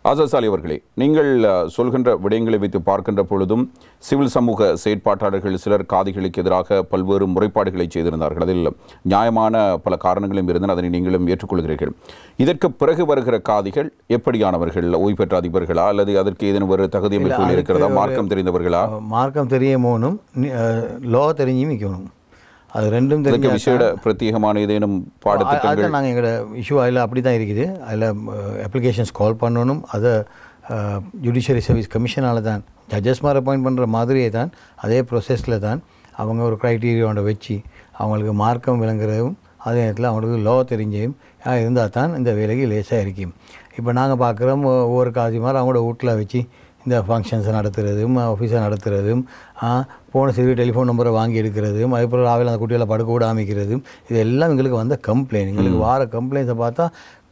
ஆசாத் சாலி அவர்களே, நீங்கள் சொல்கின்ற விடயங்களை வைத்து பார்க்கின்ற பொழுதும் சிவில் சமூக செயற்பாட்டாளர்கள் சிலர் காதிகளுக்கு எதிராக பல்வேறு முறைப்பாடுகளை செய்திருந்தார்கள். அதில் நியாயமான பல காரணங்களும் இருந்தன, அதனை நீங்களும் ஏற்றுக்கொள்கிறீர்கள். இதற்கு பிறகு வருகிற காதிகள் எப்படியானவர்கள்? ஓய்வு பெற்ற அதிபர்களா அல்லது அதற்கு ஏதேனும் ஒரு தகுதி அமைப்புகள் இருக்கிறதா? மார்க்கம் தெரிந்தவர்களா? மார்க்கம் தெரியமோனும் லோ தெரிஞ்சும் வைக்கணும். அது ரெண்டும் தெரிஞ்ச விஷயோட பிரத்யேகமான ஏதேனும் பாடத்திட்டங்கள் நாங்கள் எங்களோட இஷ்யூ அதில் அப்படி தான் இருக்குது. அதில் அப்ளிகேஷன்ஸ் கால் பண்ணணும். அதை ஜுடிஷியரி சர்வீஸ் கமிஷனால் தான் ஜட்ஜஸ் மாதிரி அப்பாயிண்ட் பண்ணுற மாதிரியே தான் அதே ப்ரொசஸில் தான் அவங்க ஒரு க்ரைட்டீரியாவோட வச்சு அவங்களுக்கு மார்க்கம் விளங்குறதும் அதே நேரத்தில் அவங்களுக்கு லோ தெரிஞ்சையும் இருந்தால் தான் இந்த வேலைக்கு லேசாக இருக்கும். இப்போ நாங்கள் பார்க்குறோம் ஒவ்வொரு காசி மாதிரி அவங்களோட வீட்டில் வச்சு இந்த ஃபங்க்ஷன்ஸை நடத்துகிறதும் ஆஃபீஸை நடத்துகிறதும் போன சரி டெலிஃபோன் நம்பரை வாங்கி எடுக்கிறதும் அதுக்கப்புறம் ராவில் அந்த குட்டிகளை படுக்க விட அமைக்கிறதும் இது எல்லாம் எங்களுக்கு வந்த கம்ப்ளைண்ட். எங்களுக்கு வார கம்ப்ளைண்ட்ஸை பார்த்தா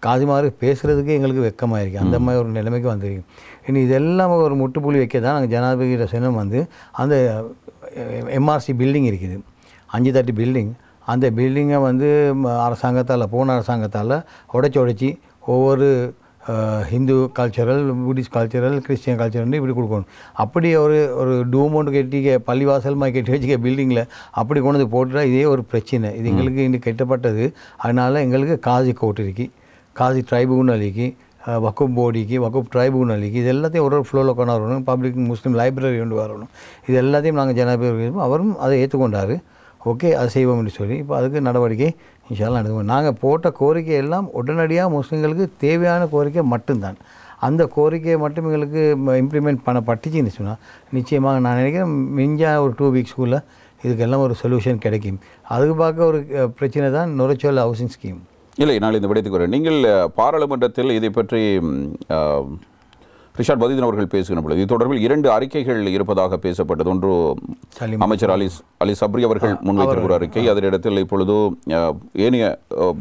காசி மாதிரி பேசுகிறதுக்கே எங்களுக்கு வெக்கமாக இருக்குது. அந்த மாதிரி ஒரு நிலைமைக்கு வந்துருக்கு. இனி இதெல்லாம் ஒரு முட்டுப்புள்ளி வைக்க தான் நாங்கள் ஜனாதிபதியோட சின்னம் அந்த எம்ஆர்சி பில்டிங் இருக்குது, 530 பில்டிங். அந்த பில்டிங்கை அரசாங்கத்தால் போன அரசாங்கத்தால் உடைச்சி ஒவ்வொரு Hindu cultural, Buddhist cultural, Christian cultural இப்படி கொடுக்கணும். அப்படி ஒரு டூமௌண்ட் கட்டிக்க பள்ளிவாசல் மாதிரி கட்டி வச்சுக்க பில்டிங்கில் அப்படி கொண்டு வந்து போட்டுட்டா இதே ஒரு பிரச்சனை. இது எங்களுக்கு இன்னும் கெட்டப்பட்டது. அதனால் எங்களுக்கு காசி கோர்ட் இருக்கு, காசி ட்ரைபுனலிக்கு, வக்குப் போர்டிக்கு, வக்குப் ட்ரைபுனலிக்கு, இது எல்லாத்தையும் ஒரு ஃப்ளோவில் கொண்டு வரணும். பப்ளிக் முஸ்லீம் லைப்ரரி கொண்டு வரணும். இது எல்லாத்தையும் நாங்கள் ஜனாதிபதி அவரும் அதை ஏற்றுக்கொண்டார். ஓகே, அது செய்வோம் என்று சொல்லி இப்போ அதுக்கு நடவடிக்கை இன்ஷால்லா நடத்துவோம். நாங்கள் போட்ட கோரிக்கை எல்லாம் உடனடியாக முஸ்லீம்களுக்கு தேவையான கோரிக்கை மட்டும்தான். அந்த கோரிக்கையை மட்டும் எங்களுக்கு இம்ப்ளிமெண்ட் பண்ணப்பட்டுச்சுன்னு சொன்னால் நிச்சயமாக நான் நினைக்கிறேன் மிஞ்சா ஒரு 2 வீக்ஸ்க்குள்ளே இதுக்கெல்லாம் ஒரு சொல்யூஷன் கிடைக்கும். அதுக்கு பார்க்க ஒரு பிரச்சனை தான் நுரைச்சோல் ஹவுசிங் ஸ்கீம். இல்லை, நான் இந்த விடயத்துக்கு வரேன். நீங்கள் பாராளுமன்றத்தில் இதை பற்றி ரிஷாட் பதியுதீன் அவர்கள் பேசுகிற பொழுது இது தொடர்பில் 2 அறிக்கைகள் இருப்பதாக பேசப்பட்டது. ஒன்று அமைச்சர் அலி சப்ரி அவர்கள் முன்வைத்திருக்கிற அறிக்கை, அதனிடத்தில் இப்பொழுது ஏனைய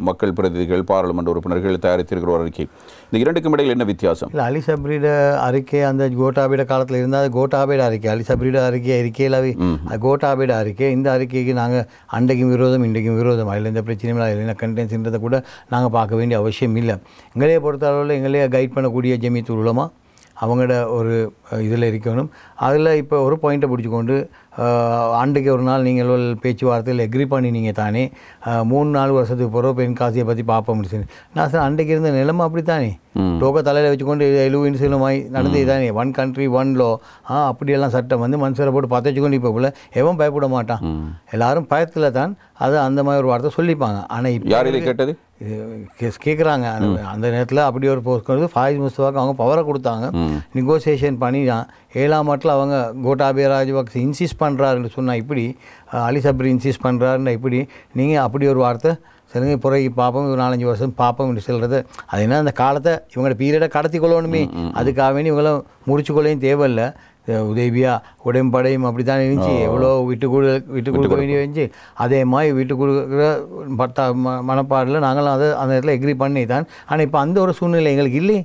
மக்கள் பிரதிநிதிகள் பாராளுமன்ற உறுப்பினர்கள் தயாரித்திருக்கிற அறிக்கை. இந்த 2க்கும் இடையில் என்ன வித்தியாசம்? இல்லை, அலி சப்ரியோட அறிக்கை அந்த கோட்டாபேட காலத்தில் இருந்தால் அது கோட்டாபேட அறிக்கை. அலி சப்ரியோட அறிக்கையிலாவே கோட்டாபேட அறிக்கை. இந்த அறிக்கைக்கு நாங்கள் அன்றைக்கும் விரோதம் இன்றைக்கும் விரோதம், அதில் எந்த பிரச்சனையும் அதில் என்ன கண்டென்ட்ஸ்ன்றதை கூட நாங்கள் பார்க்க வேண்டிய அவசியம் இல்லை. எங்களையே பொறுத்தளவில் எங்களையே கைட் பண்ணக்கூடிய ஜமீத்துல் உலமா அவங்களோட ஒரு இதில் இருக்கணும். அதில் இப்போ ஒரு பாயிண்ட்டை பிடிச்சிக்கொண்டு ஆண்டுக்கு ஒரு நாள் நீங்கள் பேச்சுவார்த்தையில் எக்ரி பண்ணினீங்க தானே, 3-4 வருஷத்துக்கு பிறகு பெண் காசியை பற்றி பார்ப்போம் சொல்லி. நான் சார் அன்றைக்கு இருந்த நிலைமை அப்படி தானே, டோக்க தலையில் வச்சுக்கொண்டு 70 செல்லுமாய் நடந்தது தானே, 1 country 1 law அப்படியெல்லாம் சட்டம் மனுஷரை போட்டு பார்த்து வச்சுக்கொண்டு இப்போ போல் எவன் பயப்பட மாட்டான். எல்லாரும் பயத்தில் தான் அது அந்த மாதிரி ஒரு வார்த்தை சொல்லிப்பாங்க. ஆனால் இப்போ யார் இதை கேட்டது கேட்குறாங்க. அந்த நேரத்தில் அப்படி ஒரு போஸ்ட் கொண்டு ஃபாயிஸ் முஸ்தபாக்கு அவங்க பவரை கொடுத்தாங்க. நெகோசியேஷன் பண்ணி தான் 7ஆம் மாட்டில் அவங்க கோட்டாபய ராஜபக்சே இன்சிஸ்ட் பண்ணுறாருன்னு சொன்னால் இப்படி, அலி சப்ரி இன்சிஸ்ட் பண்ணுறாருன்னா இப்படி, நீங்கள் அப்படி ஒரு வார்த்தை சரிங்க பிறகு பார்ப்போம் 4-5 வருஷம் பார்ப்போம் என்று சொல்கிறது. அது என்ன அந்த காலத்தை இவங்களோட பீரியடை கடத்தி கொள்ளணுமே, அதுக்காக வேண்டி இவங்கள முடிச்சு கொள்ளையும் தேவையில்லை. உதவியா உடம்படையும் அப்படி தான் இருந்துச்சு, எவ்வளோ விட்டு கொடுக்க வேண்டிய இருந்துச்சு. அதே மாதிரி விட்டு கொடுக்குற மனப்பாடில் நாங்களும் அதை அந்த இடத்துல எக்ரி பண்ணி தான். ஆனால் இப்போ அந்த ஒரு சூழ்நிலை எங்களுக்கு இல்லை.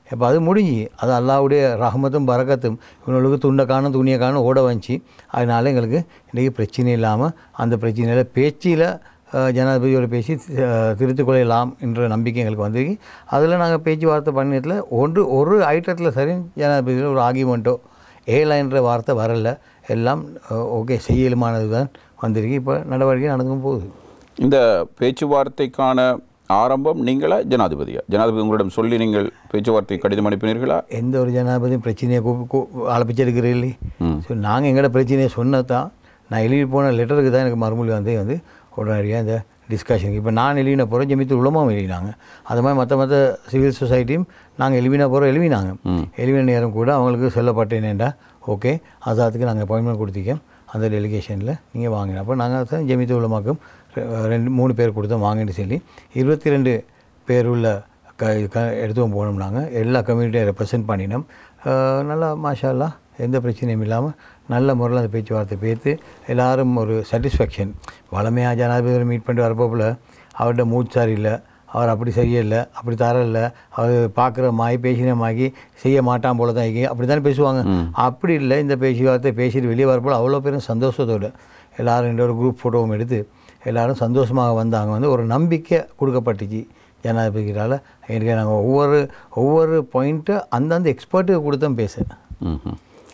இப்போ அது முடிஞ்சு, அது அல்லாவுடைய ரஹமத்தும் பரக்கத்தும் இவங்களுக்கு துண்டை காணும் துணியை காணும் ஓட வந்துச்சு. அதனால எங்களுக்கு இன்றைக்கி பிரச்சனை இல்லாமல் அந்த பிரச்சனையில் பேச்சில் ஜனாதிபதியோடு பேசி திருத்திக் கொள்ளலாம் என்ற நம்பிக்கை எங்களுக்கு வந்திருக்கு. அதில் நாங்கள் பேச்சுவார்த்தை பண்ணியதில் ஒரு ஐட்டத்தில் சரி ஜனாதிபதியில் ஒரு ஆர்கியூமெண்ட்டோ ஏழாயின்ற வார்த்தை வரல, எல்லாம் ஓகே செய்யலுமானது தான் வந்திருக்கு. இப்போ நடவடிக்கை நடந்தும் போகுது. இந்த பேச்சுவார்த்தைக்கான ஆரம்பம் நீங்களா ஜனாதிபதியா? ஜனாதிபதி உங்களிடம் சொல்லி நீங்கள் பேச்சுவார்த்தை கடிதம் அனுப்பினீர்களா? எந்த ஒரு ஜனாதிபதியும் பிரச்சனையை அழைப்பிச்சிருக்கிறீங்களே. ஸோ நாங்கள் எங்களோட பிரச்சனையை சொன்னதான், நான் எழுதி போன லெட்டருக்கு தான் எனக்கு மறுமொழி வந்து உடனடியாக இந்த டிஸ்கஷனுக்கு. இப்போ நான் எழுதின போகிற ஜமீத்துல் உலமாவும் எழுதினாங்க, அது மாதிரி மற்ற சிவில் சொசைட்டியும் நாங்கள் எழுதினாங்க. எழுதின நேரம் கூட அவங்களுக்கு சொல்லப்பட்டேனேண்டா ஓகே ஆசாத்துக்கு நாங்கள் அப்பாயின்மெண்ட் கொடுத்திக்கோம், அந்த டெலிகேஷனில் நீங்கள் வாங்கினோம். அப்போ நாங்கள் ஜமீத்துல் உலமாக்கும் 2-3 பேர் கொடுத்தோம் வாங்கிட்டு சொல்லி 22 பேர் உள்ள எடுத்துவோம் போனோம். நாங்கள் எல்லா கம்யூனிட்டியும் ரெப்ரசன்ட் பண்ணினோம். நல்லா மாஷா அல்லாஹ் எந்த பிரச்சனையும் இல்லாமல் நல்ல முறையில் அந்த பேச்சுவார்த்தை பேர்த்து எல்லோரும் ஒரு சாட்டிஸ்ஃபேக்ஷன். வளமையாக ஜனாதிபதியை மீட் பண்ணிட்டு வரப்போல் அவர்கிட்ட மூச்சார் இல்லை, அவர் அப்படி சரியில்லை, அப்படி தரல, அவர் பார்க்குற மாய் பேசின மாகி செய்ய மாட்டான் போல தான் அப்படி தானே பேசுவாங்க. அப்படி இல்லை, இந்த பேச்சுவார்த்தை பேசிட்டு வெளியே வரப்போல் அவ்வளோ பேரும் சந்தோஷத்தோடு எல்லோரும் ஒரு குரூப் ஃபோட்டோவும் எடுத்து எல்லோரும் சந்தோஷமாக வந்தாங்க. ஒரு நம்பிக்கை கொடுக்கப்பட்டுச்சு ஜனாதிபதிகளால். எனக்கு நாங்கள் ஒவ்வொரு பாயிண்ட்டு அந்தந்த எக்ஸ்பர்ட்டுக்கு கொடுத்தோம் பேச.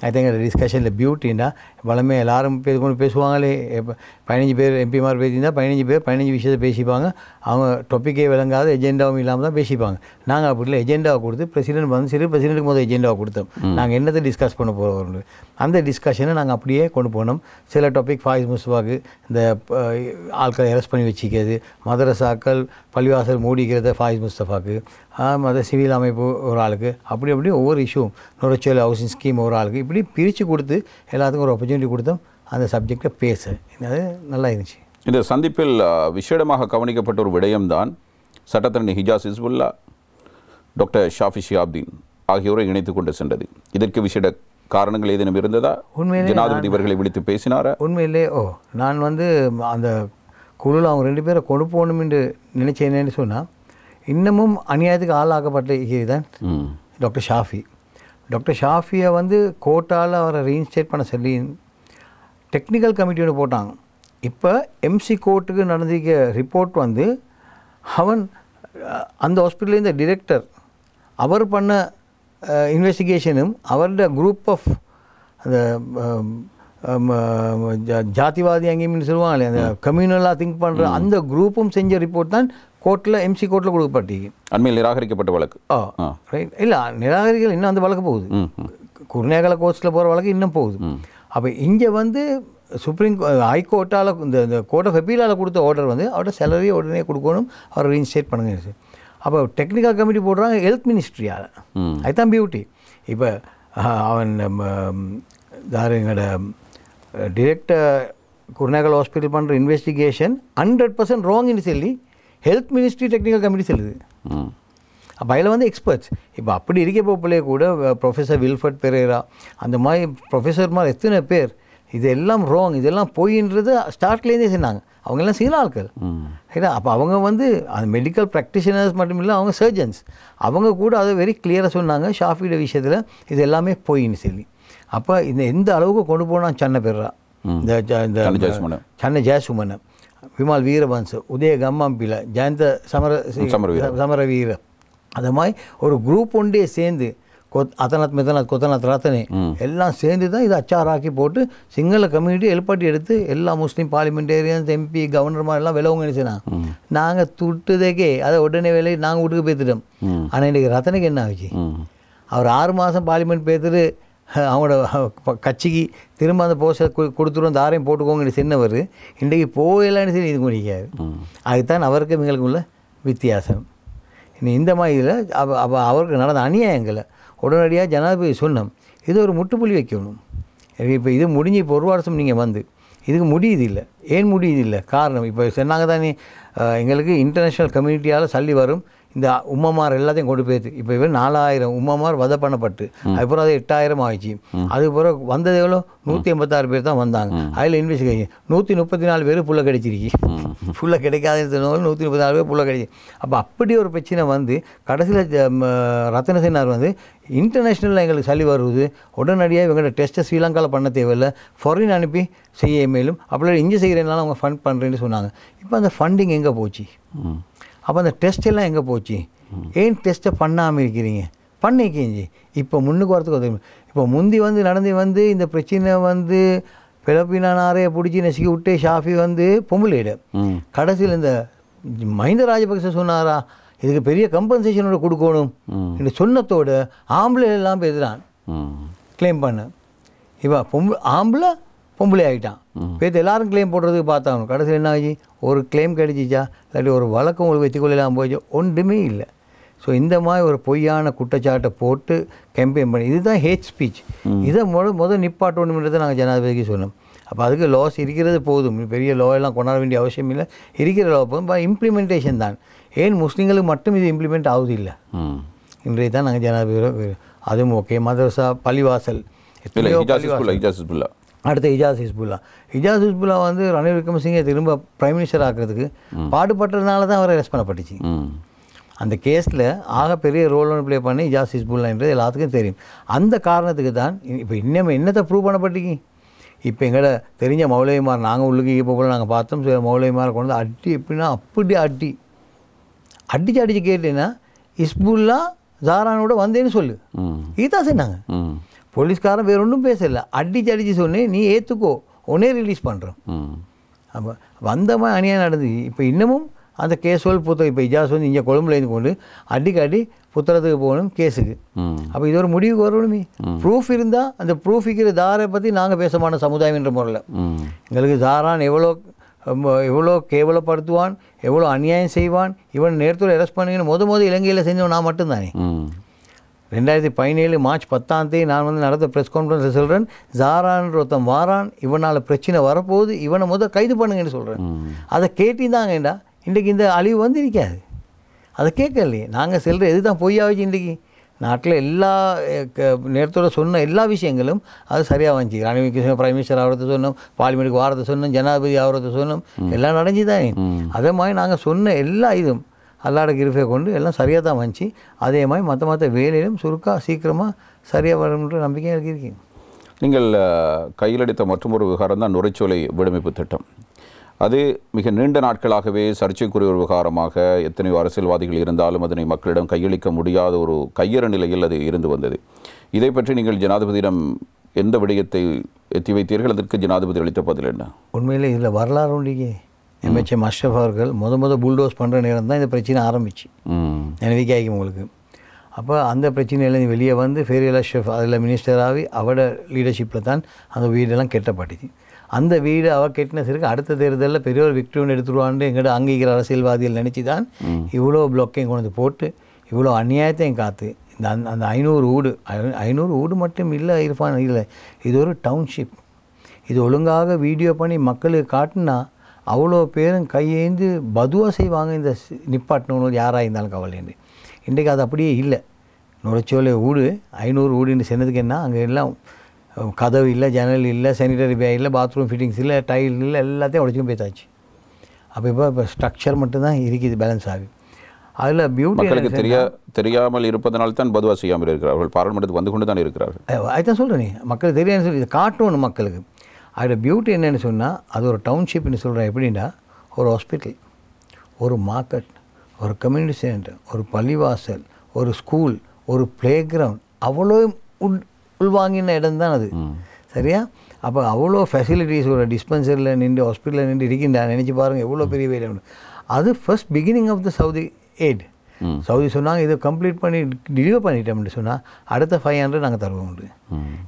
ஐ திங்க் டிஸ்கஷனில் பியூட்டின்னா வளமே எல்லாரும் பேசுவாங்களே. இப்போ 15 பேர் எம்பிமார் பேசியிருந்தால் 15 பேர் 15 விஷயத்தை பேசிப்பாங்க. அவங்க டாப்பிக்கே விளங்காத எஜெண்டாவும் இல்லாமல் தான் பேசிப்பாங்க. நாங்கள் அப்படி இல்லை, எஜெண்டாவை கொடுத்து பிரசிடென்ட் வந்து சரி பிரசிடென்ட்டுக்கு முதல் எஜெண்டாவை கொடுத்தோம். நாங்கள் என்னத்தை டிஸ்கஸ் பண்ண போகிறோம் அந்த டிஸ்கஷனை நாங்கள் அப்படியே கொண்டு போனோம். சில டாபிக் ஃபாயிஸ் முஸ்வாக்கு இந்த ஆட்களை அரெஸ்ட் பண்ணி வச்சுக்கிறது, மதரசாக்கள் பள்ளிவாசல் மூடிக்கிறத ஃபாயிஸ் முஸ்தஃபாக்கு, மத சிவில் அமைப்பு ஒரு ஆளுக்கு, அப்படி ஒவ்வொரு இஷ்யூவும் நுரைச்சல் ஹவுசிங் ஸ்கீம் ஒரு ஆளுக்கு இப்படி பிரித்து கொடுத்து எல்லாத்துக்கும் ஒரு ஆப்பர்ச்சுனிட்டி கொடுத்தோம் அந்த சப்ஜெக்டை பேச. அது நல்லா இருந்துச்சு. இந்த சந்திப்பில் விசேடமாக கவனிக்கப்பட்ட ஒரு விடயம்தான் சட்டத்தரணி ஹிஜாஸ் ஹிஸ்புல்லா, டாக்டர் ஷாஃபி ஷியாப்தீன் ஆகியோரை இணைத்து கொண்டு சென்றது. இதற்கு விசேட காரணங்கள் ஏதேனும் இருந்ததா? உண்மையிலே ஜனாதிபதி இவர்களை விழித்து பேசினாரா? உண்மையிலே நான் வந்து அந்த குழுவில் அவங்க 2 பேரை கொண்டு போகணும் என்று நினைச்சேன்னு சொன்னால் இன்னமும் அநியாயத்துக்கு ஆளாக்கப்பட்ட தான் டாக்டர் ஷாஃபி. டாக்டர் ஷாஃபியை வந்து கோர்ட்டால் அவரை ரீஇன்ஸ்டேட் பண்ண சொல்லி டெக்னிக்கல் கமிட்டி ஒன்று போட்டாங்க. இப்போ எம்சி கோர்ட்டுக்கு நடந்திருக்க ரிப்போர்ட் வந்து அவன் அந்த ஹாஸ்பிட்டலில் இந்த டிரெக்டர் அவர் பண்ண இன்வெஸ்டிகேஷனும் அவரோட குரூப் ஆஃப் அந்த ஜாதிவாதி அங்கேயும் சொல்லுவாங்களே அந்த கம்யூனலாக திங்க் பண்ணுற அந்த குரூப்பும் செஞ்ச ரிப்போர்ட் தான் கோர்ட்டில் எம்சி கோர்ட்டில் கொடுக்கப்பட்டீங்க. அண்மையில் நிராகரிக்கப்பட்ட வழக்கு. ரைட். இல்லை நிராகரிக்கல் இன்னும் அந்த வழக்கு போகுது. குருநேகல கோர்ட்ஸில் போகிற வழக்கு இன்னும் போகுது. அப்போ இங்கே வந்து சுப்ரீம் ஹைகோர்ட்டால் இந்த கோர்ட் ஆஃப் அப்பீலால் கொடுத்த ஆர்டர் வந்து அவரோட சேலரியை உடனே கொடுக்கணும், அவரை ரீஇன்ஸ்டேட் பண்ணுங்க. அப்போ டெக்னிக்கல் கமிட்டி போடுறாங்க ஹெல்த் மினிஸ்ட்ரியால். அதுதான் பியூட்டி. இப்போ அவன் எங்களோட டிரெக்டர் குருநேகல் ஹாஸ்பிட்டல் பண்ணுற இன்வெஸ்டிகேஷன் 100% ராங்னு சொல்லி ஹெல்த் மினிஸ்ட்ரி டெக்னிக்கல் கமிட்டி சொல்லுது. அப்போ அதில் வந்து எக்ஸ்பர்ட்ஸ் இப்போ அப்படி இருக்க போப்பிலே கூட ப்ரொஃபஸர் வில்ஃபர்ட் பெரேரா அந்த மாதிரி ப்ரொஃபஸர் மாதிரி எத்தனை பேர் இதெல்லாம் ராங் இதெல்லாம் போயின்றது ஸ்டார்ட்லேருந்தே சொன்னாங்க. அவங்கெல்லாம் சில ஆட்கள் ரைட்டா. அப்போ அவங்க வந்து அந்த மெடிக்கல் ப்ராக்டிஷனர்ஸ் மட்டும் இல்லை, அவங்க சர்ஜன்ஸ் அவங்க கூட அதை வெரி கிளியராக சொன்னாங்க ஷாஃபியோட விஷயத்தில் இது எல்லாமே போயின்னு சொல்லி. அப்போ இந்த எந்த அளவுக்கு கொண்டு போனால் சன்ன பெறா இந்த சன்ன ஜெயசுமன், விமால் வீரவன்ஸ், உதய கம்மாம்பில, ஜெயந்த சமரவீர அந்த மாதிரி ஒரு குரூப் ஒன்றே சேர்ந்து அதனாத் மெதனாத் கொத்தனாத் ரத்தனே எல்லாம் சேர்ந்து தான் இதை அச்சாராக்கி போட்டு சிங்கள கம்யூனிட்டி எழுப்பாட்டி எடுத்து எல்லா முஸ்லீம் பார்லிமெண்டேரியன்ஸ் எம்பி கவர்னர் எல்லாம் விலவங்க நினைச்சுனாங்க. நாங்கள் துட்டுதேக்கே அதை உடனே வேலையை நாங்கள் வீட்டுக்கு பேத்துட்டோம். ஆனால் இன்றைக்கி ரத்தனுக்கு என்ன ஆச்சு? அவர் 6 மாதம் பார்லிமெண்ட் பேத்துட்டு அவங்களோட கட்சிக்கு திரும்ப அந்த போஸ்டர் கொடுத்துருவோம் அந்த ஆரையும் போட்டுக்கோங்கன்னு சின்னவர் இன்றைக்கு போகலான்னு சொல்லி இது பண்ணிக்காரு. அதுதான் அவருக்கு எங்களுக்கு உள்ள வித்தியாசம். இனி இந்த மாதிரி இதில் அவருக்கு நடந்த அநியாயங்களை உடனடியாக ஜனாதிபதி சொன்னோம், இது ஒரு முட்டுப்புள்ளி வைக்கணும். இப்போ இது முடிஞ்சு இப்போ 1 வருஷம் நீங்கள் வந்து இதுக்கு முடியுது இல்லை. ஏன் முடியுது இல்லை? காரணம் இப்போ சொன்னாங்க தானே எங்களுக்கு இன்டர்நேஷ்னல் கம்யூனிட்டியால் சல்லி வரும், இந்த உம்மமார் எல்லாத்தையும் கொண்டு போயிடுது. இப்போ இவர் 4000 உம்மமார் வதை பண்ணப்பட்டு அதுக்கப்புறம் அது 8000 ஆயிடுச்சு. அதுக்கப்புறம் வந்தது எவ்வளோ 186 பேர் தான் வந்தாங்க. அதில் இன்வெஸ்டிகேஷன் 134 பேர் புள்ள கிடைச்சிருக்கு. புள்ள கிடைக்காதுன்னு 134 பேர் புள்ள கிடைச்சி. அப்போ அப்படி ஒரு பிரச்சனை வந்து கடைசியில் ரத்தன சென்னார் வந்து இன்டர்நேஷ்னலில் எங்களுக்கு சளி வருவது உடனடியாக இவங்களோட டெஸ்ட்டை ஸ்ரீலங்காவில் பண்ண தேவையில்லை, ஃபாரின் அனுப்பி செய்ய மேலும் அப்படி இங்கே செய்கிறதுனால அவங்க ஃபண்ட் பண்ணுறேன்னு சொன்னாங்க. இப்போ அந்த ஃபண்டிங் எங்கே போச்சு? அப்போ அந்த டெஸ்ட் எல்லாம் எங்கே போச்சு? ஏன் டெஸ்ட்டை பண்ணாமல் இருக்கிறீங்க? பண்ணிக்கிங்க. இப்போ முன்னுக்கு வரத்துக்கு உதவி. இப்போ முந்தி வந்து நடந்து வந்து இந்த பிரச்சனை வந்து பிளப்பினாரே பிடிச்சி நெசுக்கி விட்டு ஷாஃபி வந்து பொம்பளையிட கடைசியில் இந்த மஹிந்த ராஜபக்ச சொன்னாரா இதுக்கு பெரிய கம்பன்சேஷனோட கொடுக்கணும் என்று சொன்னத்தோடு ஆம்பளை எல்லாம் பேசுகிறான் கிளைம் பண்ண. இப்போ ஆம்பளை பொம்பளை ஆகிட்டான் பேத்து எல்லாரும் கிளைம் போடுறதுக்கு பார்த்தாங்க. கடைசியில் என்ன ஆச்சு? ஒரு கிளைம் கிடைச்சிச்சா இல்லாட்டி ஒரு வழக்கம் உங்களுக்கு வச்சுக்கொள்ளலாம் போயிடுச்சு? ஒன்றுமே இல்லை. ஸோ இந்த மாதிரி ஒரு பொய்யான குற்றச்சாட்டை போட்டு கேம்பெயின் பண்ணி இதுதான் ஹேட் ஸ்பீச். இதை முதல் நிப்பாட்டணுன்றதை நாங்கள் ஜனாதிபதிக்கு சொன்னோம். அப்போ அதுக்கு லாஸ் இருக்கிறது போதும், பெரிய லா எல்லாம் கொண்டாட வேண்டிய அவசியம் இல்லை. இருக்கிற லா போதும், இம்ப்ளிமெண்டேஷன் தான். ஏன் முஸ்லீம்களுக்கு மட்டும் இது இம்ப்ளிமெண்ட் ஆகுது இல்லை? இன்றைய தான் நாங்கள் ஜனாதிபதி அதுவும் ஓகே. மதரசா பள்ளிவாசல் அடுத்த இஜாஸ் ஹிஸ்புல்லா வந்து ரணில் விக்ரமசிங்கே திரும்ப பிரைம் மினிஸ்டர் ஆக்கிறதுக்கு பாடுபட்டதுனால தான் அவரை அரெஸ்ட் பண்ணப்பட்டுச்சு. அந்த கேஸில் ஆக பெரிய ரோல் ஒன்று ப்ளே பண்ணி இஜாஸ் ஹிஸ்புல்லான்றது எல்லாத்துக்கும் தெரியும். அந்த காரணத்துக்கு தான் இப்போ இன்னும் என்னத்தை ப்ரூவ் பண்ணப்பட்டீங்க? இப்போ எங்களோட தெரிஞ்ச மௌலவிமார் நாங்கள் உள்ளுக்கு இப்போ போல் நாங்கள் பார்த்தோம். சில மௌலவிமாரை கொண்டு அடி எப்படின்னா அப்படி அடி அடித்து கேட்டேன்னா இஸ்புல்லா ஜாரானோட வந்தேன்னு சொல்லு, இதுதான் சொன்னாங்க. போலீஸ்காரன் வேறு ஒன்றும் பேசலை, அடித்து சொன்னேன், நீ ஏற்றுக்கோ, உடனே ரிலீஸ் பண்ணுறோம். அப்போ வந்தமாக அநியாயம் நடந்துச்சு. இப்போ இன்னமும் அந்த கேஸுவல் புத்தகம் இப்போ இஜாஸ் வந்து இங்கே கொழும்புல இருந்து கொண்டு அடிக்கடி புத்தகத்துக்கு போகணும் கேஸுக்கு. அப்போ இது ஒரு முடிவுக்கு வரணுமே. ப்ரூஃப் இருந்தால் அந்த ப்ரூஃப் இருக்கிற தாரை பற்றி நாங்கள் பேசமான சமுதாயம் என்ற முறையில் எங்களுக்கு தாரான் எவ்வளோ கேவலப்படுத்துவான், எவ்வளோ அநியாயம் செய்வான், இவன் நேரத்தோடு அரெஸ்ட் பண்ணுங்கன்னு இலங்கையில் செஞ்சவன் நான் மட்டும்தானே. 2017 மார்ச் 10 நான் வந்து நடந்த ப்ரெஸ் கான்ஃபரன்ஸில் சொல்கிறேன், ஜாரான்ற ஒருத்தன் வாரான், இவனால் பிரச்சனை வரப்போகுது, இவனை கைது பண்ணுங்கன்னு சொல்கிறேன். அதை கேட்டிருந்தாங்கண்டா இன்றைக்கி இந்த அழிவு வந்து இருக்காது. அதை கேட்கலையே. நாங்கள் செல்கிற எது தான் பொய்யாச்சு. இன்றைக்கி நாட்டில் எல்லா நேரத்தோட சொன்ன எல்லா விஷயங்களும் அது சரியாக வந்துச்சு. ரணில் விக்ரமசிங்க பிரைம் மினிஸ்டர் ஆகிறத சொன்னோம், பார்லிமெண்ட்டுக்கு வாரத்தை சொன்னோம், ஜனாதிபதி ஆகிறத சொன்னோம், எல்லாம் நடந்துச்சு தானே. அதே மாதிரி நாங்கள் சொன்ன எல்லா இதுவும் அல்லாட கிருபையை கொண்டு எல்லாம் சரியாக தான் வந்துச்சு. அதே மாதிரி மற்ற வேலையிலும் சீக்கிரமாக சரியாக வரும்ன்ற நம்பிக்கை எனக்கு இருக்கு. நீங்கள் கையில் அடித்த மற்றொரு விவகாரம் தான் நுரைச்சோலை விடுவிப்பு திட்டம். அது மிக நீண்ட நாட்களாகவே சர்ச்சைக்குரிய ஒரு விவகாரமாக எத்தனையோ அரசியல்வாதிகள் இருந்தாலும் அதனை மக்களிடம் கையளிக்க முடியாத ஒரு கையற நிலையில் அது இருந்து வந்தது. இதை பற்றி நீங்கள் ஜனாதிபதியிடம் எந்த விடயத்தை எத்தி வைத்தீர்கள்? அதற்கு ஜனாதிபதி அளித்த பதில் என்ன? உண்மையில் இதில் வரலாறு ஒன்றியே எம்எச்எம் அஷ்ரஃப் அவர்கள் புல்டோஸ் பண்ணுற நேரம் தான் இந்த பிரச்சனை ஆரம்பிச்சு. நினைவிக்க ஆகிக்கும் உங்களுக்கு. அப்போ அந்த பிரச்சனையிலேருந்து வெளியே வந்து ஃபேரியல் அஷ்ரஃப் அதில் மினிஸ்டராகி அவரோட லீடர்ஷிப்பில் தான் அந்த வீடெல்லாம் கெட்டப்பட்டுச்சு. அந்த வீடு அவள் கெட்டின சிறுக்கு அடுத்த தேர்தலில் பெரிய ஒரு விக்டரி ஒன்று எடுத்துருவான்னு எங்கள்கிட்ட அங்கீகிற அரசியல்வாதிகள் நினச்சி தான் இவ்வளோ பிளாக்கையும் கொண்டு வந்து போட்டு இவ்வளோ அநியாயத்தையும் காத்து இந்த அந்த 500 வீடு மட்டும் இல்லை இருப்பான், இல்லை, இது ஒரு டவுன்ஷிப். இது ஒழுங்காக வீடியோ பண்ணி மக்களுக்கு காட்டினா அவ்வளோ பேரும் கையேந்து பதுவாக செய்வாங்க இந்த நிப்பாட்டினவங்க யாராக இருந்தாலும் கவலைன்னு. இன்றைக்கு அது அப்படியே இல்லை. நுரைச்சோலை வீடு 500 வீடுன்னு சொன்னதுக்கு என்ன, அங்கே எல்லாம் கதவு இல்லை, ஜன்னல் இல்லை, சானிடரி பேக் இல்லை, பாத்ரூம் ஃபிட்டிங்ஸ் இல்லை, டைல் இல்லை, எல்லாத்தையும் உடச்சும் போய்த்தாச்சு. அப்போ இப்போ ஸ்ட்ரக்சர் மட்டும்தான் இருக்குது பேலன்ஸ் ஆகி. அதில் பியூட்டி தெரியாமல் இருப்பதனால தான் பதுவா செய்யாமல் இருக்கிறார்கள். பாராளுமன்றத்துக்கு வந்து கொண்டு தான் இருக்கிறார்கள். அதுதான் சொல்கிறேன், மக்களுக்கு தெரியாதுன்னு சொல்லி இதை காட்டணும் மக்களுக்கு. அதில் பியூட்டி என்னென்னு சொன்னால் அது ஒரு டவுன்ஷிப்னு சொல்கிறேன். எப்படின்னா ஒரு ஹாஸ்பிட்டல், ஒரு மார்க்கெட், ஒரு கம்யூனிட்டி சென்டர், ஒரு பள்ளிவாசல், ஒரு ஸ்கூல், ஒரு ப்ளே கிரவுண்ட், அவ்வளோ உள்வாங்கின இடம் தான் அது. சரியா? அப்போ அவ்வளோ ஃபெசிலிட்டிஸ் ஒரு டிஸ்பென்சரியில் நின்று ஹாஸ்பிட்டலில் நின்று இருக்கின்றா நினச்சி பாருங்கள் எவ்வளோ பெரிய வேலை உண்டு. அது ஃபர்ஸ்ட் பிகினிங் ஆஃப் த சவுதி எய்ட். சவுதி சொன்னாங்க இதை கம்ப்ளீட் பண்ணி டெலிவர் பண்ணிட்டோம்னு சொன்னால் அடுத்த 500 நாங்கள் தருவோம் உண்டு.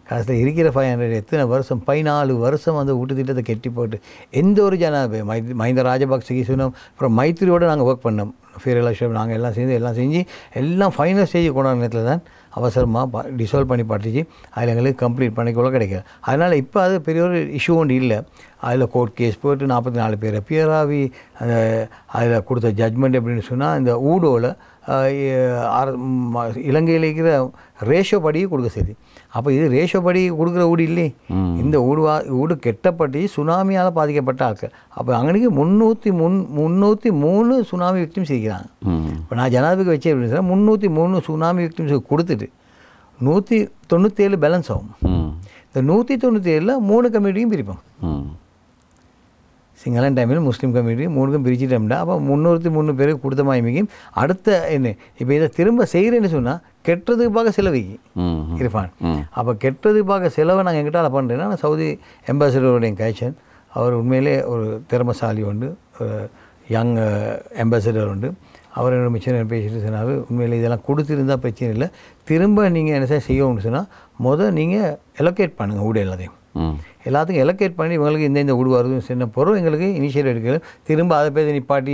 கடைசியில் இருக்கிற 500 எத்தனை வருஷம் 14 வருஷம் அந்த வீட்டு திட்டத்தை கெட்டி போட்டு எந்த ஒரு ஜனாதிபதி மஹிந்த ராஜபக்சேக்கு சொன்னோம். அப்புறம் மைத்திரியோடு நாங்கள் ஒர்க் பண்ணோம். ஃபேரியல் அஷ்ரஃப் நாங்கள் எல்லாம் செஞ்சு எல்லாம் ஃபைனல் ஸ்டேஜ் கொண்டாட நேரத்தில் தான் அவசரமாக டிசால்வ் பண்ணி பட்டுச்சு. அதில் எங்களுக்கு கம்ப்ளீட் பண்ணிக்கொள்ள கிடைக்கல. அதனால் இப்போ அது பெரிய ஒரு இஷ்யூ ஒன்று இல்லை. அதில் கோர்ட் கேஸ் போட்டு 44 பேர் அப்பியராகி அதில் கொடுத்த ஜட்மெண்ட் எப்படின்னு சொன்னால் இந்த ஊடோவில் இலங்கையில் இருக்கிற ரேஷோ படியை கொடுக்க சரி. அப்போ இது ரேஷோ படி கொடுக்குற ஊடு இல்லை. இந்த ஊடு கெட்டப்பட்டு சுனாமியால் பாதிக்கப்பட்ட ஆட்கள். அப்போ அங்கனைக்கு 303 சுனாமி விக்டிம்ஸ் இருக்கிறாங்க. இப்போ நான் ஜனாதிபதி வச்சே அப்படின்னு சொன்னால் 303 சுனாமி விக்டிம்ஸ் கொடுத்துட்டு 197 பேலன்ஸ் ஆகும். இந்த 197ல் 3 கம்யூனிட்டியும் பிரிப்போம். சிங்களன் டைமில் முஸ்லீம் கம்யூனிட்டி 3க்கும் பிரிச்சுட்டோம்னா அப்போ 303 பேருக்கு கொடுத்த மாய்மைக்கும் அடுத்த என்ன இப்போ இதை திரும்ப செய்கிறேன்னு சொன்னால் கெட்டதுக்கு பார்க்க செலவுக்கு இருப்பான். அப்போ கெட்டதுக்கு பார்க்க செலவை நாங்கள் எங்கிட்ட பண்ணுறேன்னா சவுதி அம்பாசிடருடைய கைச்சன் அவர் உண்மையிலே ஒரு திறமசாலி உண்டு, யங் அம்பாசிடர் உண்டு. அவர் என்னோட மிச்சம் பேசிட்டு சொன்னார் உண்மையில் இதெல்லாம் கொடுத்துருந்தால் பிரச்சனை இல்லை, திரும்ப நீங்கள் என்ன செய்யணும்னு சொன்னால் நீங்கள் எலோகேட் பண்ணுங்கள் வீடு எல்லாத்துக்கும் எலோகேட் பண்ணி இவங்களுக்கு இந்த வீடு வருது சின்ன பொருள் எங்களுக்கு இனிஷியேட் எடுக்கல. திரும்ப அதை பேச நிப்பாட்டி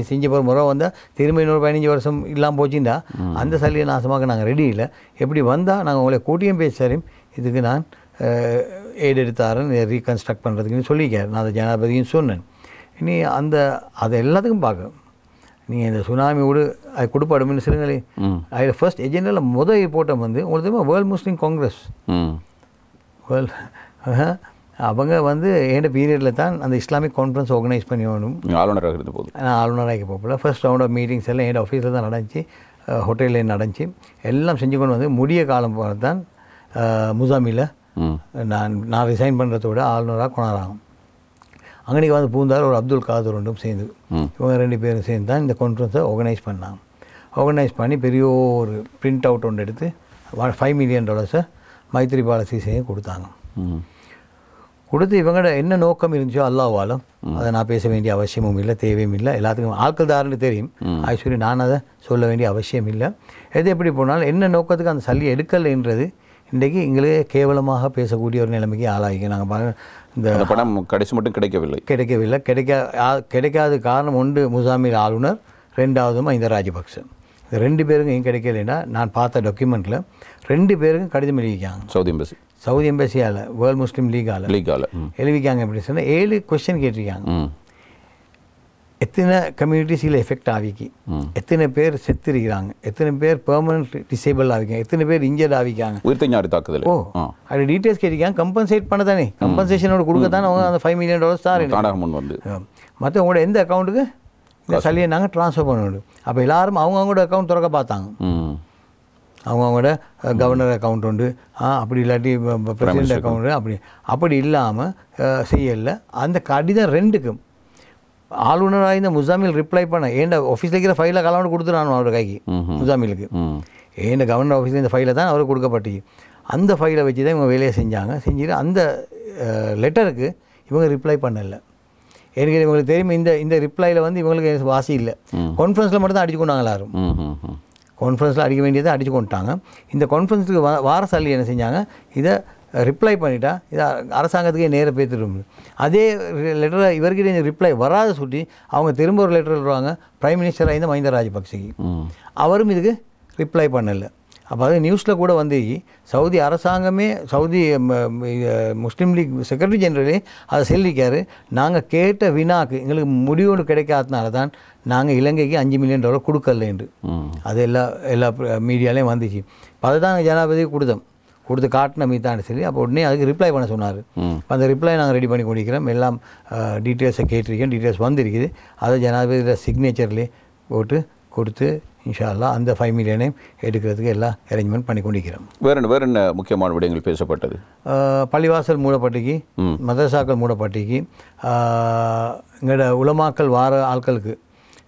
செஞ்ச போகிற முறை வந்தால் திரும்ப இன்னொரு 15 வருஷம் இல்லாமல் போச்சுன்னா அந்த சல்லியை நாசமாக நாங்கள் ரெடி இல்லை. எப்படி வந்தால் நாங்கள் உங்களை கூட்டியும் பேசுகிறேன், இதுக்கு நான் எய்ட் எடுத்தாரன் ரீகன்ஸ்ட்ரக்ட் பண்ணுறதுக்குன்னு சொல்லிக்கார். நான் அதை ஜனாதிபதியும் சொன்னேன். இனி அதை எல்லாத்துக்கும் பார்க்க நீங்கள் இந்த சுனாமி வீடு அது கொடுப்பாடுன்னு சொல்லுங்களே. அதில் ஃபர்ஸ்ட் எஜெண்டாவில் போட்டோம் உங்களுக்கு தெரியுமா வேர்ல்ட் முஸ்லீம் காங்கிரஸ் அவங்க எந்த பீரியடில் தான் அந்த இஸ்லாமிக் கான்ஃபரன்ஸ் ஆர்கனைஸ் பண்ணி வேணும். ஆளுநராக இருந்த போது நான் ஆளுநராக போகல. ஃபர்ஸ்ட் ரவுண்ட் ஆஃப் மீட்டிங்ஸ் எல்லாம் என் ஆஃபீஸில் தான் நடந்துச்சு, ஹோட்டலில் நடந்துச்சு. எல்லாம் செஞ்சு கொண்டு முடிய காலம் தான் முசாமியில் நான் ரிசைன் பண்ணுறதோட ஆளுநராக கொண்டாடுறாங்க. அங்கனைக்கு வந்து பூந்தார் ஒரு அப்துல் காதர் ஒன்றும் சேர்ந்து இவங்க 2 பேரும் சேர்ந்து தான் இந்த கான்ஃபரன்ஸை ஆர்கனைஸ் பண்ணாங்க. ஆர்கனைஸ் பண்ணி பெரிய ஒரு பிரிண்ட் அவுட் ஒன்று எடுத்து $5 million மைத்ரிபால சிறிசேனக்கு கொடுத்தாங்க. கொடுத்து இவங்களோட என்ன நோக்கம் இருந்துச்சோ அல்லாஹ்வாலம், அதை நான் பேச வேண்டிய அவசியமும் இல்லை, தேவையும் இல்லை. எல்லாத்துக்கும் ஆட்கள் தாருன்னு தெரியும். ஆக்சுவலி நான் அதை சொல்ல வேண்டிய அவசியம் இல்லை. எது எப்படி போனாலும் என்ன நோக்கத்துக்கு அந்த சல்லி எடுக்கலைன்றது இன்றைக்கி எங்களுக்கு கேவலமாக பேசக்கூடிய ஒரு நிலைமைக்கு ஆளாகி நாங்கள் இந்த பணம் கடைசி மட்டும் கிடைக்கவில்லை. கிடைக்காத காரணம் ஒன்று முசாமில் ஆளுநர், 2வது மஹிந்த ராஜபக்ச. இந்த 2 பேருக்கும் ஏன் கிடைக்கலைன்னா நான் பார்த்த டாக்குமெண்ட்டில் 2 பேருக்கும் கடிதம் எழுதிக்காங்க. சவுதி எம்பசியால் வேர்ல்ட் முஸ்லீம் லீகால் எழுதிக்காங்க. எப்படி சொன்னால் 7 கொஸ்டின் கேட்டிருக்காங்க. எத்தனை கம்யூனிட்டிஸில் எஃபெக்ட் ஆகிக்கு, எத்தனை பேர் செத்துருக்கிறாங்க, எத்தனை பேர் பெர்மனன்ட் டிசேபிள் ஆகிக்காங்க, எத்தனை பேர் இன்ஜர்ட் ஆகிக்காங்க, தாக்குதல். அது டீட்டெயில்ஸ் கேட்டிருக்காங்க. கம்பன்சேட் பண்ண தானே, கம்பன்சேஷனோட கொடுக்க தானே அவங்க அந்த $5 million தான். மற்ற உங்களோட எந்த அக்கௌண்ட்டுக்கு இந்த சல்லியை நாங்கள் ட்ரான்ஸ்ஃபர் பண்ணணும். அப்போ எல்லாரும் அவங்கவுங்களோட அக்கௌண்ட் திறக்க பார்த்தாங்க. அவங்கவுங்களோட கவர்னர் அக்கௌண்ட் உண்டு, அப்படி இல்லாட்டி பிரசிடென்ட் அக்கௌண்ட்டு, அப்படி இல்லாமல் செய்யலை. அந்த கடிதம் 2க்கும் ஆளுநராக இந்த முசாமில் ரிப்ளை பண்ண ஏண்ட ஆஃபீஸில் இருக்கிற ஃபைலை கலந்து கொடுத்துறானோ அவரோட கைக்கு முசாமிலுக்கு. ஏண்ட கவர்னர் ஆஃபீஸில் இந்த ஃபைலை தான் அவருக்கு கொடுக்கப்பட்டுச்சு. அந்த ஃபைலை வச்சு தான் இவங்க வேலையை செஞ்சுட்டு அந்த லெட்டருக்கு இவங்க ரிப்ளை பண்ணலை. எனக்கு இவங்களுக்கு தெரியும் இந்த ரிப்ளையில் வந்து இவங்களுக்கு வாசி இல்லை. கான்ஃபரன்ஸில் மட்டும் தான் அடிச்சு கொண்டாங்க. எல்லாரும் கான்ஃபரன்ஸில் அடிக்க வேண்டியதை அடிச்சு கொண்டுட்டாங்க. இந்த கான்ஃபரன்ஸுக்கு வார சல்லி என்ன செஞ்சாங்க, இதை ரிப்ளை பண்ணிட்டா இதை அரசாங்கத்துக்கே நேராக பேத்துடும். அதே லெட்டரை இவர்கிட்ட ரிப்ளை வராத சுட்டி அவங்க திரும்ப ஒரு லெட்டர் எழுதுவாங்க பிரைம் மினிஸ்டராக இருந்த மஹிந்த ராஜபக்சேக்கு. அவரும் இதுக்கு ரிப்ளை பண்ணலை. அப்போ அது நியூஸில் கூட வந்து சவுதி அரசாங்கமே, சவுதி முஸ்லீம் லீக் செக்ரட்டரி ஜெனரலே அதை சொல்லியிருக்காரு, நாங்கள் கேட்ட வினாக்கு எங்களுக்கு முடிவு கிடைக்காதனால தான் நாங்கள் இலங்கைக்கு $5 million கொடுக்கல என்று. அது எல்லா மீடியாலையும் வந்துச்சு. இப்போ அதை தான் ஜனாதிபதி கொடுத்து காட்டின மீதான்னு சொல்லி அப்போ உடனே அதுக்கு ரிப்ளை பண்ண சொன்னார். அந்த ரிப்ளை நாங்கள் ரெடி பண்ணி கொடுக்கிறோம். எல்லாம் டீட்டெயில்ஸை கேட்டிருக்கேன், டீட்டெயில்ஸ் வந்துருக்குது. அதை ஜனாதிபதியோட சிக்னேச்சர்லேயே போட்டு கொடுத்து இன்ஷா அல்லாஹ் அந்த $5 million எடுக்கிறதுக்கு எல்லாம் அரேஞ்ச்மெண்ட் பண்ணி கொண்டிருக்கிறோம். வேறு என்ன முக்கியமான விடயங்கள் பேசப்பட்டது? பள்ளிவாசல் மூடப்பட்டிக்கு, மதரசாக்கள் மூடப்பட்டிக்கு, எங்களோட உலமாக்கள் வார ஆட்களுக்கு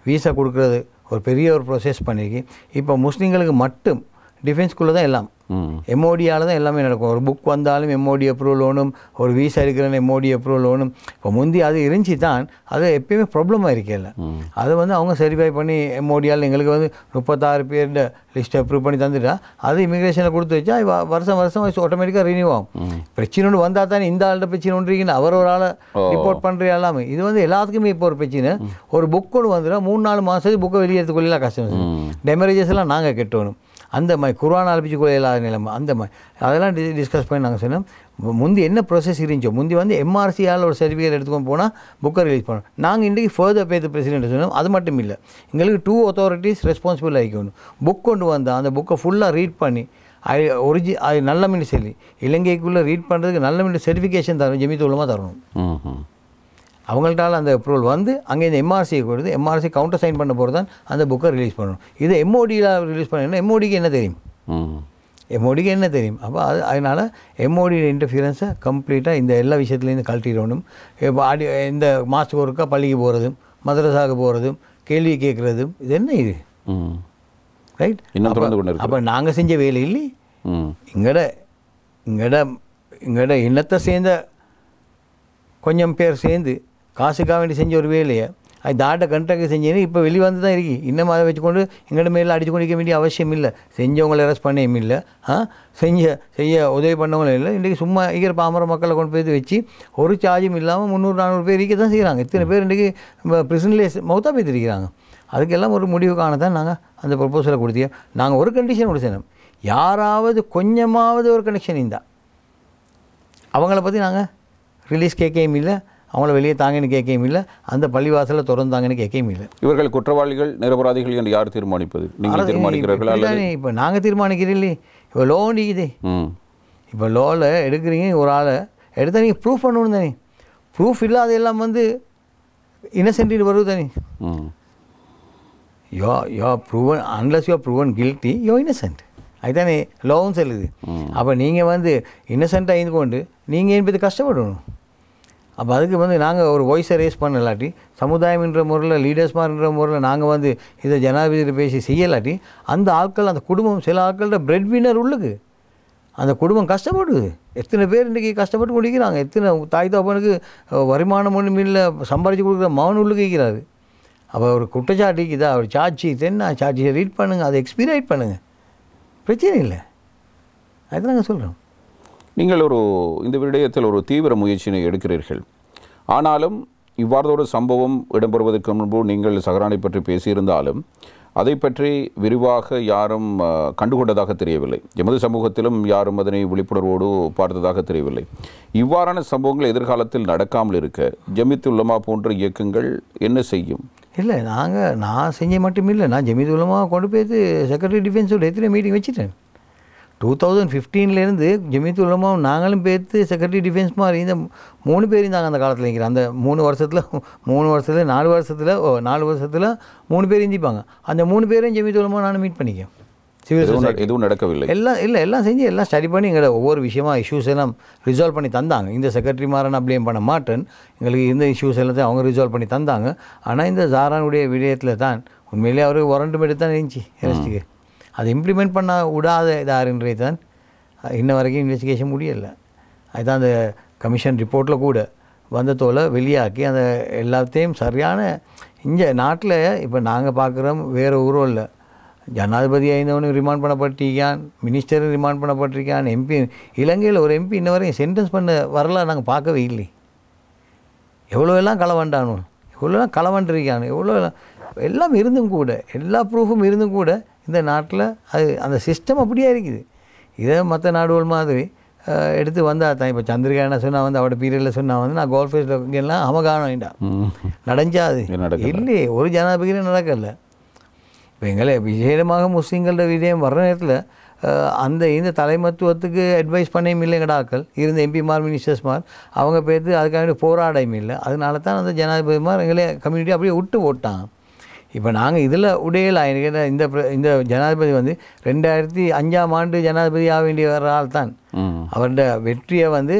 வீசா கொடுக்கறது ஒரு பெரிய ஒரு ப்ரொசஸ் பண்ணிக்கு. இப்போ முஸ்லீம்களுக்கு மட்டும் டிஃபென்ஸ்குள்ளே தான் எல்லாம் எம்ஓடியால் தான் எல்லாமே நடக்கும். ஒரு புக் வந்தாலும் எம்ஓடி அப்ரூவல் வேணும், ஒரு வீசா இருக்கிற எம்ஓடி அப்ரூவல் வேணும். இப்போ முந்தி அது இருந்துச்சு தான், அது எப்பயுமே ப்ராப்ளமாக இருக்கல. அதை வந்து அவங்க சரிஃபை பண்ணி எம்ஓடியால் எங்களுக்கு வந்து 36 பேர் லிஸ்ட் அப்ரூவ் பண்ணி தந்துட்டா அது இமிக்ரேஷனில் கொடுத்து வச்சா வருஷம் ஆட்டோமேட்டிக்காக ரினியூ ஆகும். பிரச்சனை ஒன்று வந்தால் தானே இந்த ஆள்கிட்ட பிரச்சனை ஒன்றிருக்குன்னு அவர் ஒரு ஆளை ரிப்போர்ட் பண்ணுற எல்லாமே. இது வந்து எல்லாத்துக்குமே இப்போ ஒரு பிரச்சனை. ஒரு புக் ஒன்று வந்துடும் 3-4 மாதத்துக்கு புக்கை வெளியே எடுத்துக்கொள்ளலாம் கஷ்டம். டெமரேஜஸ் எல்லாம் நாங்கள் கட்டணும். அந்த மாதிரி குர்ஆன் ஆரம்பிச்சு கூட இல்லாத நிலைமை அந்த மாதிரி அதெல்லாம் டிஸ்கஸ் பண்ணி நாங்கள் சொன்னோம். முந்தி என்ன ப்ரொசஸ் இருந்துச்சோ, முந்தி வந்து எம்ஆர்சியால் ஒரு சர்டிஃபிகேட் எடுத்துக்கொண்டு போனால் புக்கை ரிலீஸ் பண்ணோம். நாங்கள் இன்றைக்கி ஃபர்தர் பேத்து பிரசிடென்ட் சொன்னோம். அது மட்டும் இல்லை, எங்களுக்கு 2 authorities ரெஸ்பான்சிபிள் ஆகிக்கணும். புக் கொண்டு வந்தால் அந்த புக்கை ஃபுல்லாக ரீட் பண்ணி அது நல்ல மீன் சொல்லி இலங்கைக்குள்ளே ரீட் பண்ணுறதுக்கு நல்ல மீன் சர்டிஃபிகேஷன் தரணும், ஜமீத் உலமா தரணும். அவங்கள்ட்டால் அந்த அப்ரூவல் வந்து அங்கே இந்த எம்ஆர்சியை கொடுத்து எம்ஆர்சி கவுண்டர் சைன் பண்ண போகிறது தான் அந்த புக்கை ரிலீஸ் பண்ணணும். இதை எம்ஓடியில் ரிலீஸ் பண்ணணும்னா எம்ஓடிக்கு என்ன தெரியும்? எம்ஓடிக்கு என்ன தெரியும்? அப்போ அதனால் எம்ஓடி இன்டர்ஃபியரன்ஸை கம்ப்ளீட்டாக இந்த எல்லா விஷயத்துலேருந்து கழட்டிடணும். இப்போ இந்த மாதத்துக்கு ஒருக்கா பள்ளிக்கு போகிறதும் மதரசாவுக்கு போகிறதும் கேள்வி கேட்குறதும் இது என்ன இது? ரைட். அப்போ நாங்கள் செஞ்ச வேலை இல்லை. இங்கட இனத்தை சேர்ந்த கொஞ்சம் பேர் சேர்ந்து காசுக்காக வேண்டி செஞ்ச ஒரு வேலையை அது தாட்ட கண்ட்ராக்ட் செஞ்சேன்னு இப்போ வெளியே வந்து தான் இருக்கு. இன்னும் அதை வச்சுக்கொண்டு எங்கள்ட மேலே அடிச்சு கொண்டிருக்க வேண்டிய அவசியம் இல்லை. செஞ்சவங்களை அரெஸ்ட் பண்ணவும் இல்லை, செய்ய உதவி பண்ணவங்களும் இல்லை. இன்றைக்கி சும்மா இருக்கிற பாமர மக்களை கொண்டு போய் வச்சு ஒரு சார்ஜும் இல்லாமல் 300-400 பேர் இருக்க தான் செய்கிறாங்க. இத்தனை பேர் இன்றைக்கி ப்ரிசன்லேயே மௌத்தா போய்த்திருக்கிறாங்க. அதுக்கெல்லாம் ஒரு முடிவு காண தான் நாங்கள் அந்த ப்ரொப்போசலை கொடுத்தோம். நாங்கள் ஒரு கண்டிஷன் கொடுத்தோம், யாராவது கொஞ்சமாவது ஒரு கனெக்ஷன் இருந்தால் அவங்கள பற்றி நாங்கள் ரிலீஸ் கேட்கவும் இல்லை, அவங்கள வெளியே தாங்கன்னு கேட்கவும் இல்லை, அந்த பள்ளிவாசலில் திறந்தாங்கன்னு கேட்கவும் இல்லை. இவர்கள் குற்றவாளிகள் நிரபராதிகள் என்று யார் தீர்மானிப்பது? நீங்கள் தீர்மானிக்கிறீர்களா? இப்போ நாங்கள் தீர்மானிக்கிறீங்களே. இப்போ லோ நீக்குது. இப்போ லோவில் எடுக்கிறீங்க ஒரு ஆளை எடுத்தால் நீங்கள் ப்ரூஃப் பண்ணணும் தானே. ப்ரூஃப் இல்லாத எல்லாம் வந்து இன்னசென்ட் வருது தானே. You're proven unless you proven guilty you're innocent. அதுதானே லோவும் சொல்லுது. அப்போ நீங்கள் வந்து இன்னசென்ட்டாக இருந்து கொண்டு நீங்கள் என்பது கஷ்டப்படணும். அப்போ அதுக்கு வந்து நாங்கள் ஒரு வாய்ஸை ரேஸ் பண்ணலாட்டி சமுதாயம்ன்ற முறையில் லீடர்ஸ்மார்ன்ற முறையில் நாங்கள் வந்து இதை ஜனாதிபதியில் பேசி செய்யலாட்டி அந்த ஆட்கள் அந்த குடும்பம் சில ஆட்கள்கிட்ட பிரெட் வின்னர் உள்ளுக்கு அந்த குடும்பம் கஷ்டப்படுது. எத்தனை பேர் இன்றைக்கி கஷ்டப்பட்டு குடிக்கிறாங்க, எத்தனை தாய் தகப்பனுக்கு வருமானம் ஒன்றும் இல்லை, சம்பாதிச்சு கொடுக்குற மகன் உள்ளுக்கு இருக்கிறாரு. அப்போ ஒரு குற்றச்சாட்டிக்குதா ஒரு சாட்சி தென்னா சாட்சியை ரீட் பண்ணுங்கள், அதை எக்ஸ்பீரியட் பண்ணுங்கள், பிரச்சனை இல்லை. அதுதான் நாங்கள் சொல்கிறோம். நீங்கள் இந்த விடயத்தில் ஒரு தீவிர முயற்சியினை எடுக்கிறீர்கள். ஆனாலும் இவ்வாறு ஒரு சம்பவம் இடம்பெறுவதற்கு முன்பு நீங்கள் சஹரானை பற்றி பேசியிருந்தாலும் அதை பற்றி விரிவாக யாரும் கண்டுகொண்டதாக தெரியவில்லை. எமது சமூகத்திலும் யாரும் அதனை விழிப்புணர்வோடு பார்த்ததாக தெரியவில்லை. இவ்வாறான சம்பவங்கள் எதிர்காலத்தில் நடக்காமல் இருக்க ஜமித் உலமா போன்ற இயக்கங்கள் என்ன செய்யும்? இல்லை நான் செஞ்ச மட்டும் இல்லை, நான் ஜமித் உலமா கொண்டு போய்த்து செக்ரட்டரி டிஃபென்ஸோட எத்தனை மீட்டிங் வச்சுட்டேன். 2015 ஜமித் உலமா நாங்களும் பேர்த்து செக்ரட்டரி டிஃபென்ஸ் மாதிரி இந்த 3 பேர் இருந்தாங்க அந்த காலத்தில் நிற்கிறேன். அந்த 3 வருஷத்தில் 4 வருஷத்தில் 3 பேர் இருந்திப்பாங்க. அந்த 3 பேரையும் ஜமித் உலமா நான் மீட் பண்ணிக்கேன். எதுவும் நடக்கவில்லை. எல்லாம் செஞ்சு எல்லாம் ஸ்டடி பண்ணி எங்களை ஒவ்வொரு விஷயமா இஷ்யூஸ் எல்லாம் ரிசால்வ் பண்ணி தந்தாங்க. இந்த செக்ரட்டரி மாரை நான் ப்ளேம் பண்ண மாட்டேன், எங்களுக்கு இந்த இஷ்யூஸ் எல்லாத்தையும் அவங்க ரிசால்வ் பண்ணி தந்தாங்க. ஆனால் இந்த ஜாரானுடைய விடயத்தில் தான் உண்மையிலே அவருக்கு வாரண்ட் எடுத்து தான் இருந்துச்சு அரெஸ்ட்டுக்கு. அதை இம்ப்ளிமெண்ட் பண்ண விடாத இதாருன்றது தான் இன்ன வரைக்கும் இன்வெஸ்டிகேஷன் முடியலை. அதுதான் அந்த கமிஷன் ரிப்போர்ட்டில் கூட வந்ததோல வெளியாக்கி அந்த எல்லாத்தையும் சரியான இங்கே நாட்டில் இப்போ நாங்கள் பார்க்குறோம் வேறு ஊரும் இல்லை. ஜனாதிபதி ஐந்தவனும் ரிமாண்ட் பண்ணப்பட்டிருக்கான், மினிஸ்டரும் ரிமாண்ட் பண்ணப்பட்டிருக்கான், எம்பி இலங்கையில் ஒரு எம்பி இன்ன வரைக்கும் சென்டென்ஸ் பண்ண வரலாம் நாங்கள் பார்க்கவே இல்லை. எவ்வளோவெல்லாம் களவண்டானோ, எவ்வளோலாம் களவண்டிருக்கானோ, எவ்வளோ எல்லாம் இருந்தும் கூட எல்லா ப்ரூஃபும் இருந்தும் கூட இந்த நாட்டில் அந்த சிஸ்டம் அப்படியே இருக்குது. இதை மற்ற நாடுகள் மாதிரி எடுத்து வந்தால் தான் இப்போ சந்திரிகா என்ன சொன்னால் வந்து அவட பீரியடில் சொன்னால் வந்து நான் கோல்ஃப் ஃபேஸ்லாம் அவகானம் வேண்டாம் நடஞ்சாது இல்லையே, ஒரு ஜனாதிபதியும் நடக்கலை. இப்போ எங்களை விஜயமாக முஸ்லீம்களோட விஜயம் வர்ற நேரத்தில் இந்த தலைமத்துவத்துக்கு அட்வைஸ் பண்ணையும் இல்லைங்கடாக்கள் இருந்த எம்பிமார் மினிஸ்டர்ஸ்மார் அவங்க பேர்த்து அதுக்காக போராடையும் இல்லை. அதனால தான் அந்த ஜனாதிபதிமார் எங்களே கம்யூனிட்டி அப்படியே விட்டு போட்டாங்க. இப்போ நாங்கள் இதில் உடையல இந்த ஜனாதிபதி வந்து 2005 ஜனாதிபதி ஆக வேண்டிய ஆள் தான். அவரோட வெற்றியை வந்து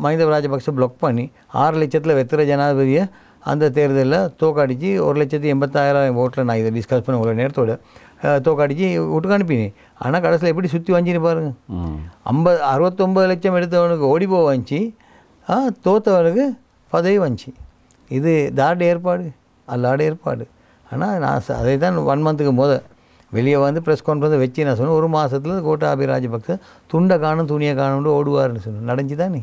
மஹிந்த ராஜபக்ச பிளாக் பண்ணி 6 லட்சத்தில் வெத்துற ஜனாதிபதியை அந்த தேர்தலில் தோக்கடிச்சு 1,80,000 ஓட்டில் நான் இதை டிஸ்கஸ் பண்ண ஒரு நேரத்தோடு தோக்கடிச்சு விட்டுக்கு அனுப்பினேன். ஆனால் கடைசியில் எப்படி சுற்றி வஞ்சின்னு பாருங்கள். 69 லட்சம் எடுத்தவனுக்கு ஓடி போக வந்துச்சு, தோத்தவனுக்கு பதவி வந்துச்சு. இது தார்டு ஏற்பாடு அல்லாட ஏற்பாடு. ஆனால் நான் அதை தான் 1 மந்த்துக்கு வெளியே வந்து ப்ரெஸ் கான்ஃபரன்ஸ் வச்சு நான் சொன்னேன், 1 மாதத்தில் கோட்டாபய ராஜபக்ச துண்டை காணும் துணியை காணும்னு ஓடுவார்னு சொன்னேன். நடந்துச்சு தானே.